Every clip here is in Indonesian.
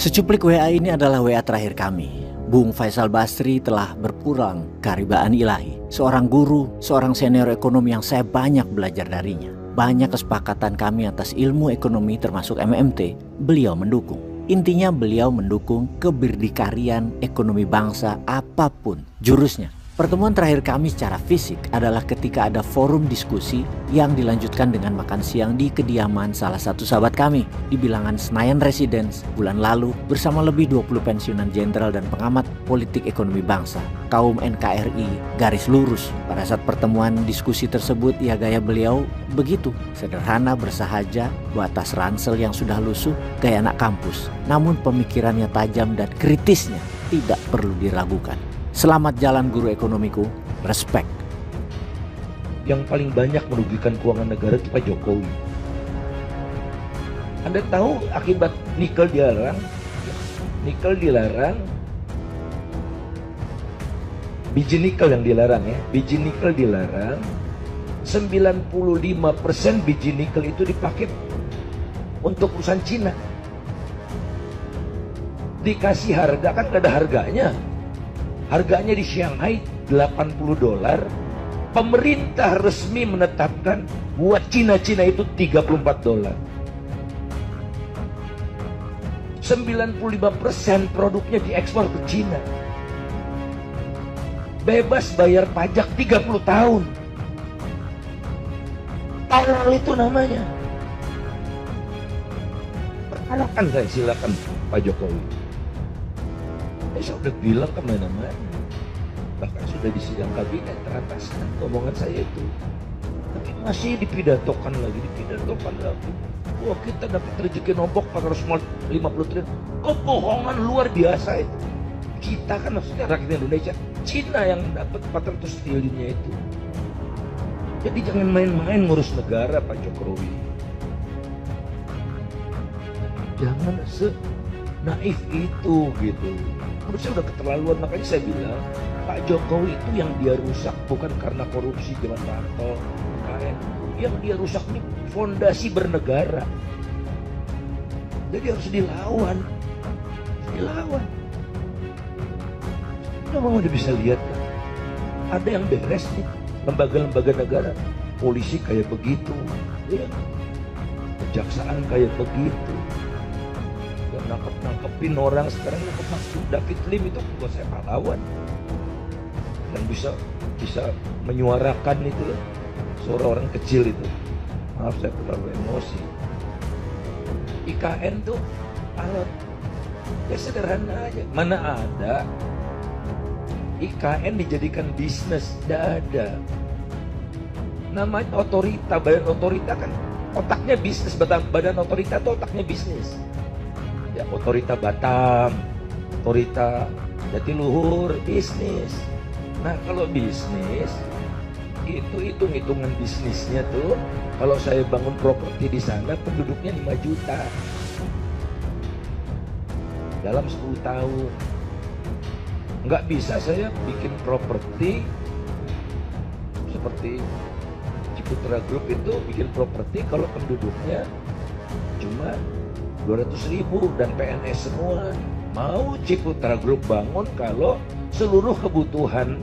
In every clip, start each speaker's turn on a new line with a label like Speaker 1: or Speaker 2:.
Speaker 1: Secuplik WA ini adalah WA terakhir kami. Bung Faisal Basri telah berpulang ke haribaan ilahi. Seorang guru, seorang senior ekonomi yang saya banyak belajar darinya. Banyak kesepakatan kami atas ilmu ekonomi termasuk MMT, beliau mendukung. Intinya beliau mendukung keberdikarian ekonomi bangsa apapun jurusnya. Pertemuan terakhir kami secara fisik adalah ketika ada forum diskusi yang dilanjutkan dengan makan siang di kediaman salah satu sahabat kami di bilangan Senayan Residence bulan lalu bersama lebih 20 pensiunan jenderal dan pengamat politik ekonomi bangsa, kaum NKRI garis lurus. Pada saat pertemuan diskusi tersebut, ya gaya beliau begitu sederhana, bersahaja, batas ransel yang sudah lusuh, gaya anak kampus. Namun pemikirannya tajam dan kritisnya tidak perlu diragukan. Selamat jalan guru ekonomiku, respect.
Speaker 2: Yang paling banyak merugikan keuangan negara itu Pak Jokowi. Anda tahu akibat nikel dilarang? Nikel dilarang, biji nikel yang dilarang ya. Biji nikel dilarang, 95% biji nikel itu dipakai untuk perusahaan Cina. Dikasih harga kan gak ada harganya. Harganya di Shanghai $80. Pemerintah resmi menetapkan buat Cina-Cina itu $34. 95% produknya diekspor ke Cina. Bebas bayar pajak 30 tahun. Halal itu namanya. Perkarakan saya, silakan Pak Jokowi. Saya sudah bilang kemana-mana, bahkan sudah di sidang kabinet terataskan omongan saya itu, tapi masih dipidatokan lagi. Wah, kita dapat rezeki nombok 450 triliun. Kebohongan luar biasa itu. Kita kan maksudnya rakyat Indonesia, Cina yang dapat 400 triliunnya itu. Jadi jangan main-main ngurus negara Pak Jokowi. Jangan naif itu gitu. Menurut saya udah keterlaluan, makanya saya bilang Pak Jokowi itu yang dia rusak bukan karena korupsi zaman Harto, KN. Yang dia rusak ini fondasi bernegara. Jadi harus dilawan. Memang udah bisa lihat kan? Ada yang beres nih, lembaga-lembaga negara. Polisi kayak begitu, ya. Kejaksaan kayak begitu. Nangkepin orang, sekarang nangkep David Lim itu buat saya pahlawan yang bisa menyuarakan itu ya, suara orang kecil itu. Maaf saya terlalu emosi. IKN tuh alat ya sederhana aja. Mana ada IKN dijadikan bisnis? Tidak ada. Namanya otorita, badan otorita kan otaknya bisnis, badan otorita tuh otaknya bisnis. Ya, otorita Batam, otorita Jatiluhur, bisnis. Nah kalau bisnis itu hitung-hitungan bisnisnya tuh, kalau saya bangun properti di sana penduduknya 5 juta dalam 10 tahun. Nggak bisa saya bikin properti seperti Ciputra Group itu bikin properti kalau penduduknya cuma 200.000 dan PNS semua. Mau Ciputra Group bangun kalau seluruh kebutuhan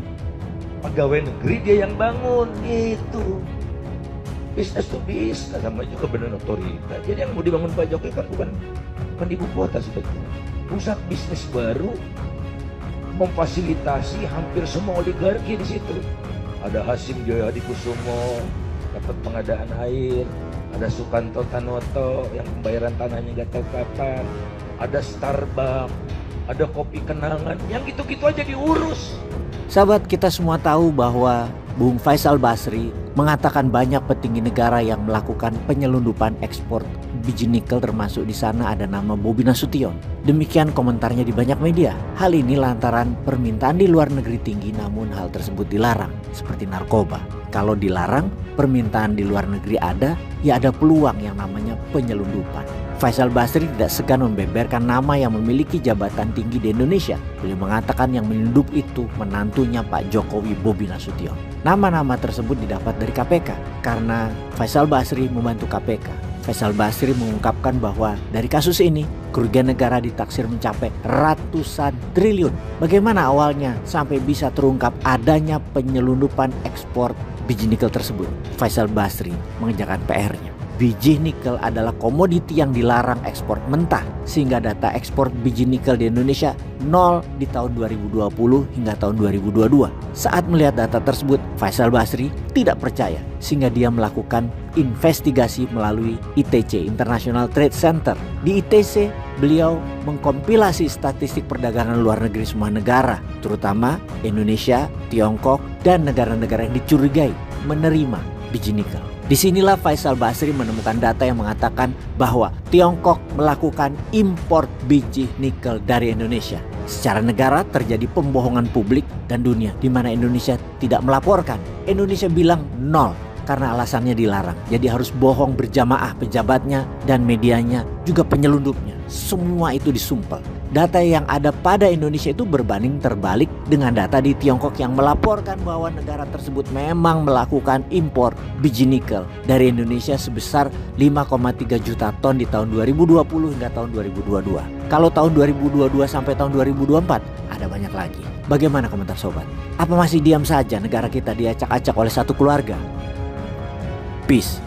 Speaker 2: pegawai negeri dia yang bangun. Itu bisnis to bisnis, sama juga badan otorita. Jadi yang mau dibangun Pak Jokowi kan bukan ibu kota sebetulnya. Pusat bisnis baru memfasilitasi hampir semua oligarki di situ. Ada Hasim Joyo Hadikusumo dapat pengadaan air, ada Sukanto Tanoto yang pembayaran tanahnya nggak tahu kapan, ada Starbucks, ada Kopi Kenangan, yang gitu-gitu aja diurus.
Speaker 1: Sahabat, kita semua tahu bahwa Bung Faisal Basri mengatakan banyak petinggi negara yang melakukan penyelundupan ekspor biji nikel, termasuk di sana ada nama Bobi Nasution. Demikian komentarnya di banyak media. Hal ini lantaran permintaan di luar negeri tinggi, namun hal tersebut dilarang, seperti narkoba. Kalau dilarang, permintaan di luar negeri ada, ya ada peluang yang namanya penyelundupan. Faisal Basri tidak segan membeberkan nama yang memiliki jabatan tinggi di Indonesia. Beliau mengatakan yang menyeludup itu menantunya Pak Jokowi, Bobi Nasution. Nama-nama tersebut didapat dari KPK karena Faisal Basri membantu KPK. Faisal Basri mengungkapkan bahwa dari kasus ini kerugian negara ditaksir mencapai ratusan triliun. Bagaimana awalnya sampai bisa terungkap adanya penyelundupan ekspor biji nikel tersebut? Faisal Basri mengerjakan PR-nya. Biji nikel adalah komoditi yang dilarang ekspor mentah, sehingga data ekspor biji nikel di Indonesia nol di tahun 2020 hingga tahun 2022. Saat melihat data tersebut, Faisal Basri tidak percaya, sehingga dia melakukan investigasi melalui ITC, International Trade Center. Di ITC, beliau mengkompilasi statistik perdagangan luar negeri semua negara, terutama Indonesia, Tiongkok, dan negara-negara yang dicurigai menerima biji nikel. Disinilah Faisal Basri menemukan data yang mengatakan bahwa Tiongkok melakukan impor biji nikel dari Indonesia. Secara negara terjadi pembohongan publik dan dunia di mana Indonesia tidak melaporkan. Indonesia bilang nol karena alasannya dilarang. Jadi harus bohong berjamaah pejabatnya dan medianya, juga penyelundupnya. Semua itu disumpel. Data yang ada pada Indonesia itu berbanding terbalik dengan data di Tiongkok yang melaporkan bahwa negara tersebut memang melakukan impor biji nikel dari Indonesia sebesar 5,3 juta ton di tahun 2020 hingga tahun 2022. Kalau tahun 2022 sampai tahun 2024 ada banyak lagi. Bagaimana komentar sobat? Apa masih diam saja negara kita diacak-acak oleh satu keluarga? Peace.